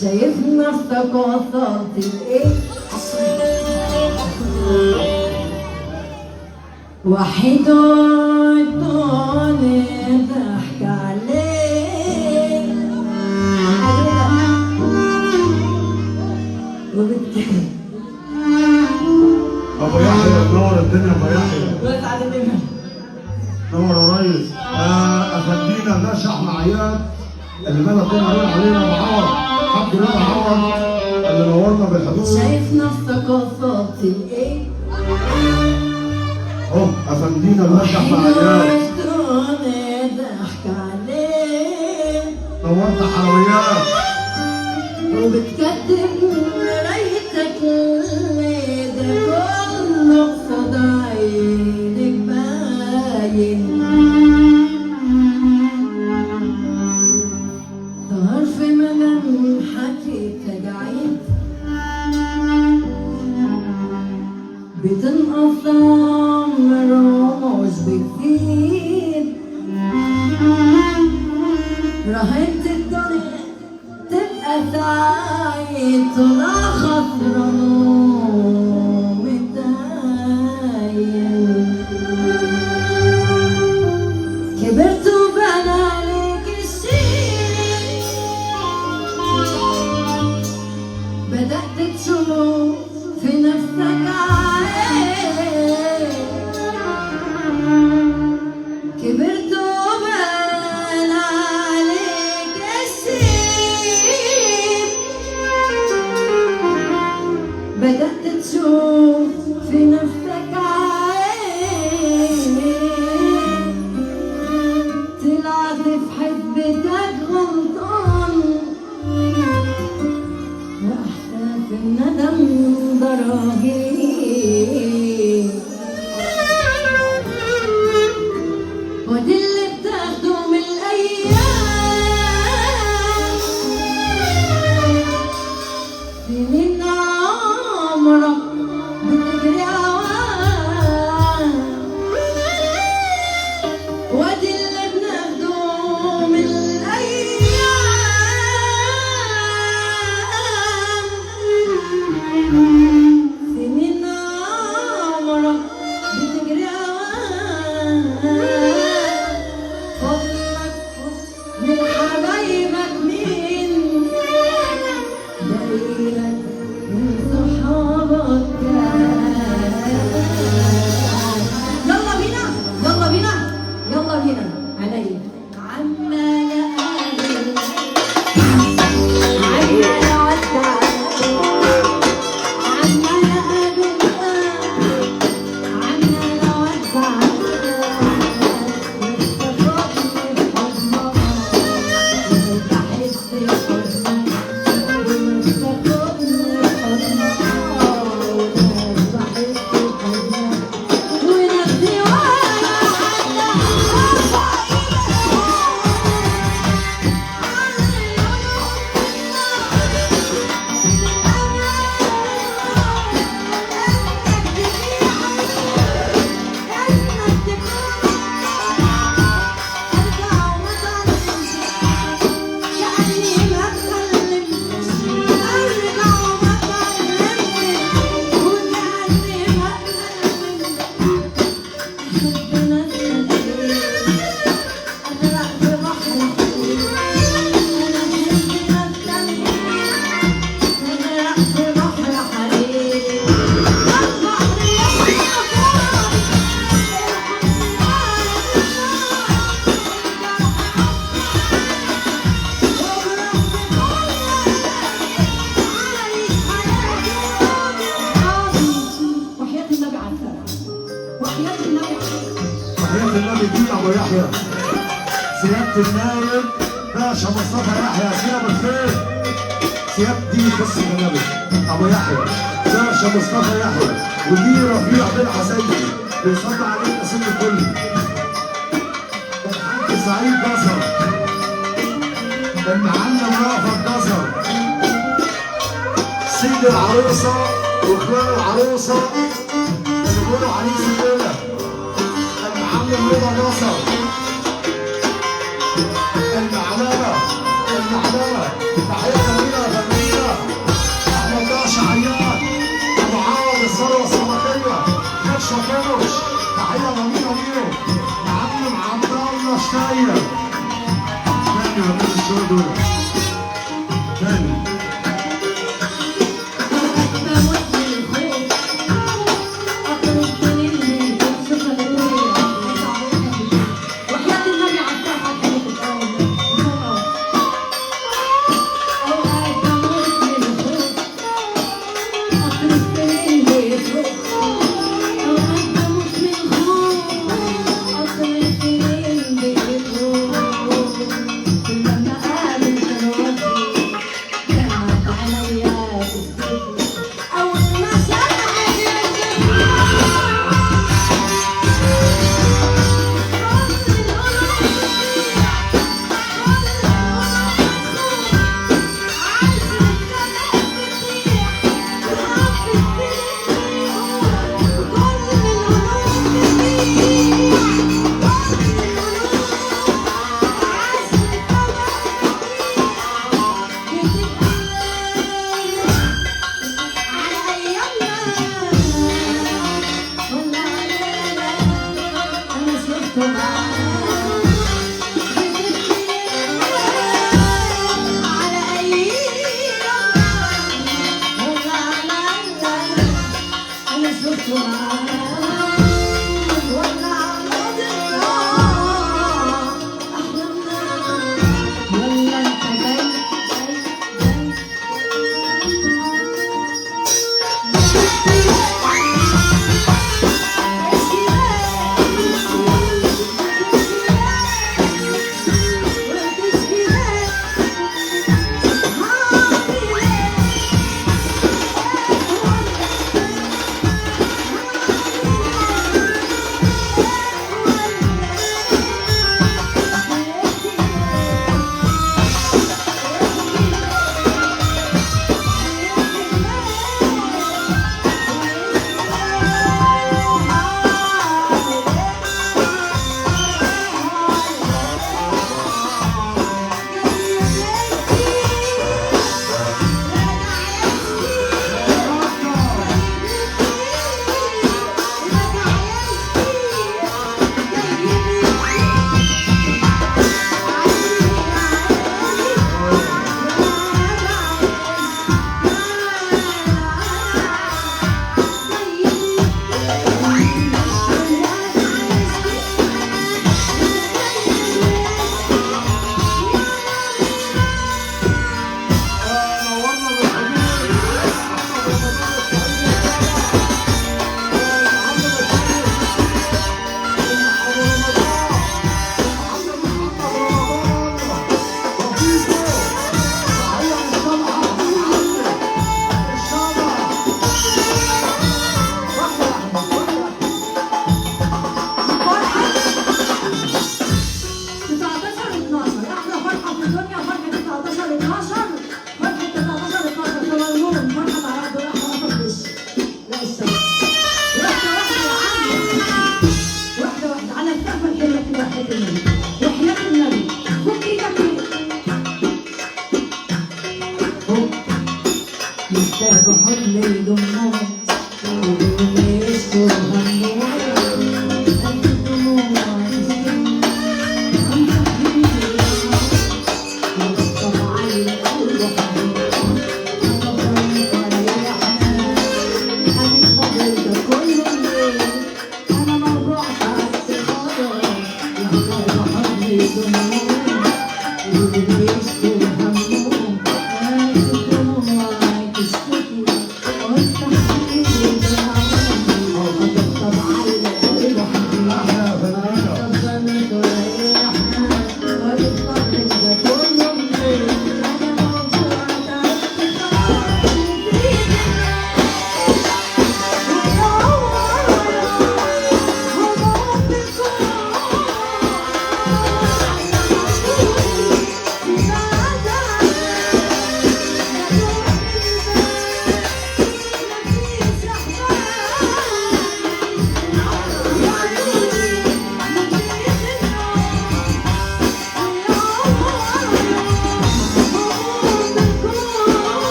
شايف نفسك وصلت لايه؟ وحيد عدوني ضحك عليك وبتكلم ابو يحيى منور الدنيا. ابو يحيى وسعد الدنيا نور يا ريس. افندينا باشا احمد عياد اللي بدا الدنيا علينا معوض. الحمد لله معوض اللي نورنا بالحضور. شايف نفسك وصلت لايه؟ افندينا باشا احمد عياد ضحك عليك نورت حلويات وبتكتب مرايتك ليه ده كله قصاد عينك باين ظهر في ملامحك تجاعيد بتنقص عمر ومش بكتير رهنت الدنيا تبقى سعيد طلع خسران ومتداين كبرت وبان عليك الشيء بدأت تشوف في نفسك عيب كبرت وبان عليك الشيء بدأت تشوف في نفسك عيب طلعت في حسبتك غلطان وإحساس الندم ضراهي ودي اللي بتاخده من الأيام سنين عمرك بتجري عوام ودي اللي بناخده من الأيام سنين عمرك بتجري عوام فضلك من حبايبك مين دايرك من صحابك يلا بينا يلا بينا يلا بينا عليا عمال اقابل عمال اودع عمال اقابل عمال اودع مستفضني بحضنك بحس بحضنك ومستفضني بحضنك بحس بحضنك ونفسي وانا وحياة النبي دين ابو يحيى سيادة النايب باشا مصطفى يحيى سياب الخير سيادة دي قصة النبي ابو يحيى باشا مصطفى يحيى ودي رفيع بن عزيزي بيصلي عليه الاسم الكل الحاج سعيد نصر المعلم رافض نصر سيد العروسة وخلال العروسة اللي بيقولوا عريس الليلة المعلم رضا نصر المعلمة تحية جميلة يا فندم. شوية دول تاني. Thank you.